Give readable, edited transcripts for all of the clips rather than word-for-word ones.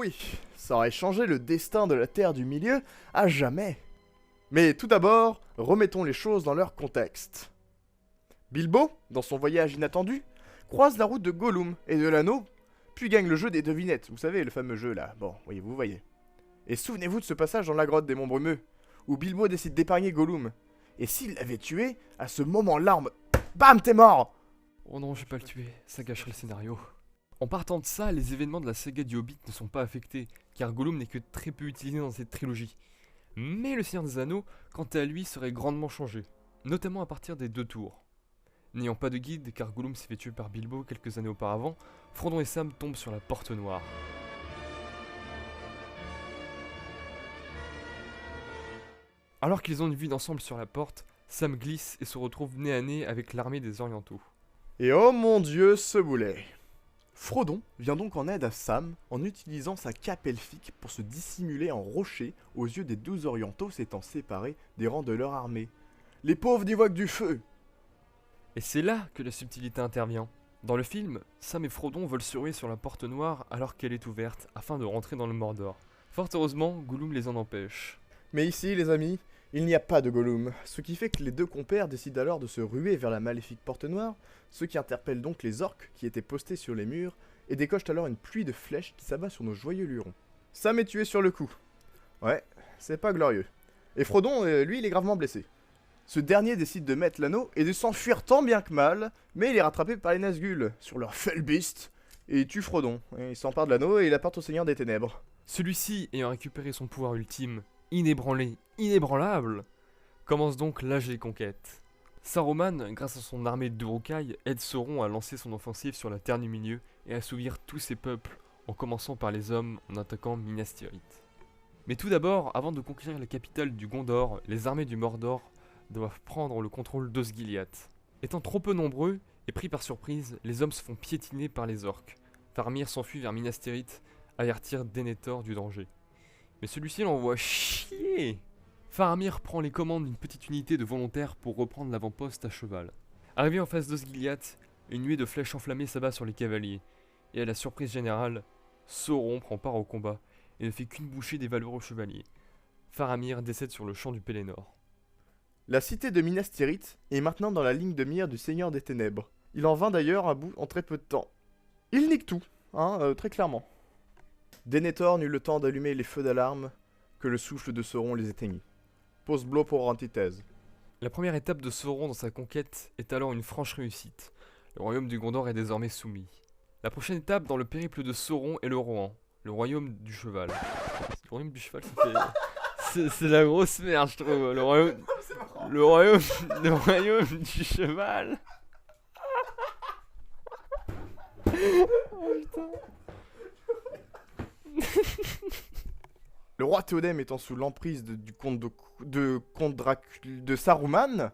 oui, ça aurait changé le destin de la Terre du Milieu à jamais. Mais tout d'abord, remettons les choses dans leur contexte. Bilbo, dans son voyage inattendu, croise la route de Gollum et de l'anneau, puis gagne le jeu des devinettes, vous savez, le fameux jeu là, bon, vous voyez. Et souvenez-vous de ce passage dans la grotte des Monts Brumeux, où Bilbo décide d'épargner Gollum. Et s'il l'avait tué, à ce moment l'arme... BAM, t'es mort! Oh non, je vais pas le tuer, ça gâcherait le scénario. En partant de ça, les événements de la saga du Hobbit ne sont pas affectés, car Gollum n'est que très peu utilisé dans cette trilogie. Mais le Seigneur des Anneaux, quant à lui, serait grandement changé, notamment à partir des 2 tours. N'ayant pas de guide, car Gollum s'est fait tuer par Bilbo quelques années auparavant, Frodon et Sam tombent sur la Porte Noire. Alors qu'ils ont une vue d'ensemble sur la porte, Sam glisse et se retrouve nez à nez avec l'armée des Orientaux. Et oh mon dieu, ce boulet! Frodon vient donc en aide à Sam en utilisant sa cape elfique pour se dissimuler en rocher aux yeux des 12 Orientaux s'étant séparés des rangs de leur armée. Les pauvres n'y voient que du feu! Et c'est là que la subtilité intervient. Dans le film, Sam et Frodon veulent se ruer sur la Porte Noire alors qu'elle est ouverte afin de rentrer dans le Mordor. Fort heureusement, Gollum les en empêche. Mais ici, les amis, il n'y a pas de Gollum, ce qui fait que les deux compères décident alors de se ruer vers la maléfique Porte Noire, ce qui interpelle donc les orques qui étaient postés sur les murs, et décoche alors une pluie de flèches qui s'abat sur nos joyeux lurons. Sam est tué sur le coup. Ouais, c'est pas glorieux. Et Frodon, lui, il est gravement blessé. Ce dernier décide de mettre l'anneau et de s'enfuir tant bien que mal, mais il est rattrapé par les Nazgûl, sur leur Felbeast, et il tue Frodon. Et il s'empare de l'anneau et il apporte au Seigneur des Ténèbres. Celui-ci, ayant récupéré son pouvoir ultime, inébranlé, inébranlable, commence donc l'âge des conquêtes. Saruman, grâce à son armée d'Uruk-hai, aide Sauron à lancer son offensive sur la Terre du Milieu et à assouvir tous ses peuples, en commençant par les hommes en attaquant Minas Tirith. Mais tout d'abord, avant de conquérir la capitale du Gondor, les armées du Mordor doivent prendre le contrôle d'Osgiliath. Étant trop peu nombreux et pris par surprise, les hommes se font piétiner par les orques. Faramir s'enfuit vers Minas Tirith, avertir Denethor du danger. Mais celui-ci l'envoie chier. Faramir prend les commandes d'une petite unité de volontaires pour reprendre l'avant-poste à cheval. Arrivé en face d'Osgiliath, une nuée de flèches enflammées s'abat sur les cavaliers. Et à la surprise générale, Sauron prend part au combat et ne fait qu'une bouchée des valeureux chevaliers. Faramir décède sur le champ du Pélénor. La cité de Minas Tirith est maintenant dans la ligne de mire du Seigneur des Ténèbres. Il en vint d'ailleurs à bout en très peu de temps. Il nique tout, très clairement. Denethor n'eut le temps d'allumer les feux d'alarme que le souffle de Sauron les éteignit. Post-blow pour antithèse. La première étape de Sauron dans sa conquête est alors une franche réussite. Le royaume du Gondor est désormais soumis. La prochaine étape dans le périple de Sauron est le Rohan, le royaume du cheval. Le royaume du cheval, ça fait... c'est la grosse merde, je trouve. Le royaume du cheval. Oh putain. Le roi Théodème étant sous l'emprise du comte de Saruman,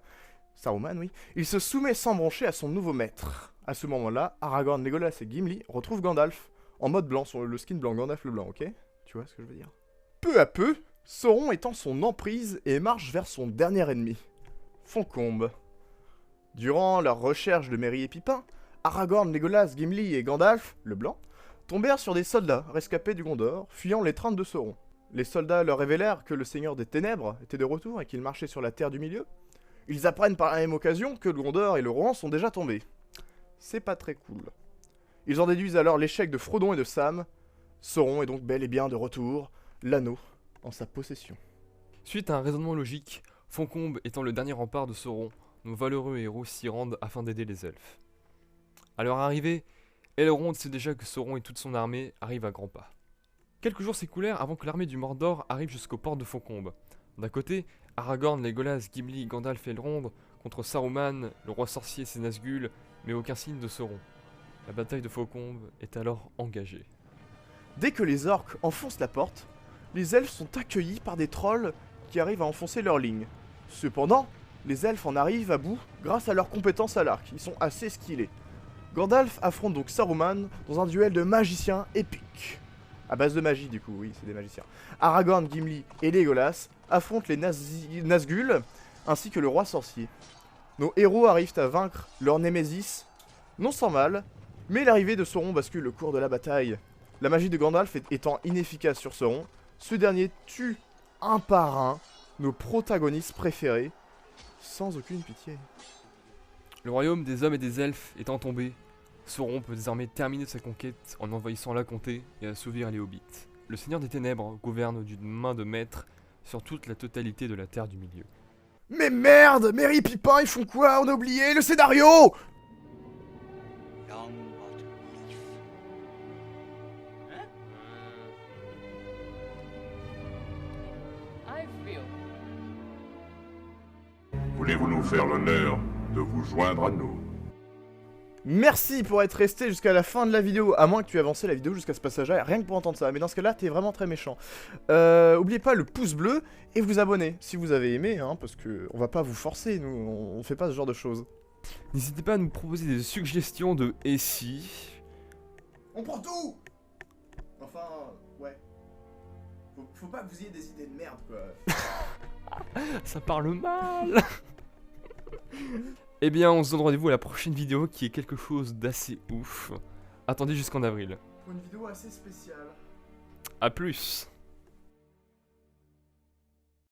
oui, il se soumet sans broncher à son nouveau maître. À ce moment-là, Aragorn, Legolas et Gimli retrouvent Gandalf en mode blanc, sur le skin blanc, Gandalf le blanc, ok? Tu vois ce que je veux dire? Peu à peu, Sauron étend son emprise et marche vers son dernier ennemi, Foncombe. Durant leur recherche de Merry et Pipin, Aragorn, Legolas, Gimli et Gandalf, le blanc, tombèrent sur des soldats rescapés du Gondor, fuyant l'étreinte de Sauron. Les soldats leur révélèrent que le Seigneur des Ténèbres était de retour et qu'il marchait sur la Terre du Milieu. Ils apprennent par la même occasion que le Gondor et le Rohan sont déjà tombés. C'est pas très cool. Ils en déduisent alors l'échec de Frodon et de Sam. Sauron est donc bel et bien de retour, l'anneau en sa possession. Suite à un raisonnement logique, Foncombe étant le dernier rempart de Sauron, nos valeureux héros s'y rendent afin d'aider les elfes. À leur arrivée, Elrond sait déjà que Sauron et toute son armée arrivent à grands pas. Quelques jours s'écoulèrent avant que l'armée du Mordor arrive jusqu'aux portes de Foncombe. D'un côté, Aragorn, Legolas, Gimli, Gandalf et Elrond contre Saruman, le roi sorcier et ses Nazgûl, mais aucun signe de Sauron. La bataille de Foncombe est alors engagée. Dès que les orques enfoncent la porte, les elfes sont accueillis par des trolls qui arrivent à enfoncer leur ligne. Cependant, les elfes en arrivent à bout grâce à leurs compétences à l'arc, ils sont assez skillés. Gandalf affronte donc Saruman dans un duel de magiciens épique. À base de magie du coup, oui, c'est des magiciens. Aragorn, Gimli et Legolas affrontent les Nazgûl ainsi que le roi sorcier. Nos héros arrivent à vaincre leur némésis, non sans mal, mais l'arrivée de Sauron bascule le cours de la bataille. La magie de Gandalf étant inefficace sur Sauron, ce dernier tue un par un nos protagonistes préférés sans aucune pitié. Le royaume des hommes et des elfes étant tombé, Sauron peut désormais terminer sa conquête en envahissant la comté et assouvir les hobbits. Le Seigneur des Ténèbres gouverne d'une main de maître sur toute la totalité de la Terre du Milieu. Mais merde, Merry et Pippin, ils font quoi? On a oublié le scénario! Voulez-vous nous faire l'honneur de vous joindre à nous? Merci pour être resté jusqu'à la fin de la vidéo, à moins que tu aies avancé la vidéo jusqu'à ce passage-là, rien que pour entendre ça, mais dans ce cas-là, t'es vraiment très méchant. Oubliez pas le pouce bleu et vous abonner, si vous avez aimé, hein, parce que on va pas vous forcer, nous, on fait pas ce genre de choses. N'hésitez pas à nous proposer des suggestions de « et si ». On prend tout! Enfin, ouais. Faut pas que vous ayez des idées de merde, quoi. Ça parle mal. Eh bien, on se donne rendez-vous à la prochaine vidéo qui est quelque chose d'assez ouf. Attendez jusqu'en avril. Pour une vidéo assez spéciale. A plus.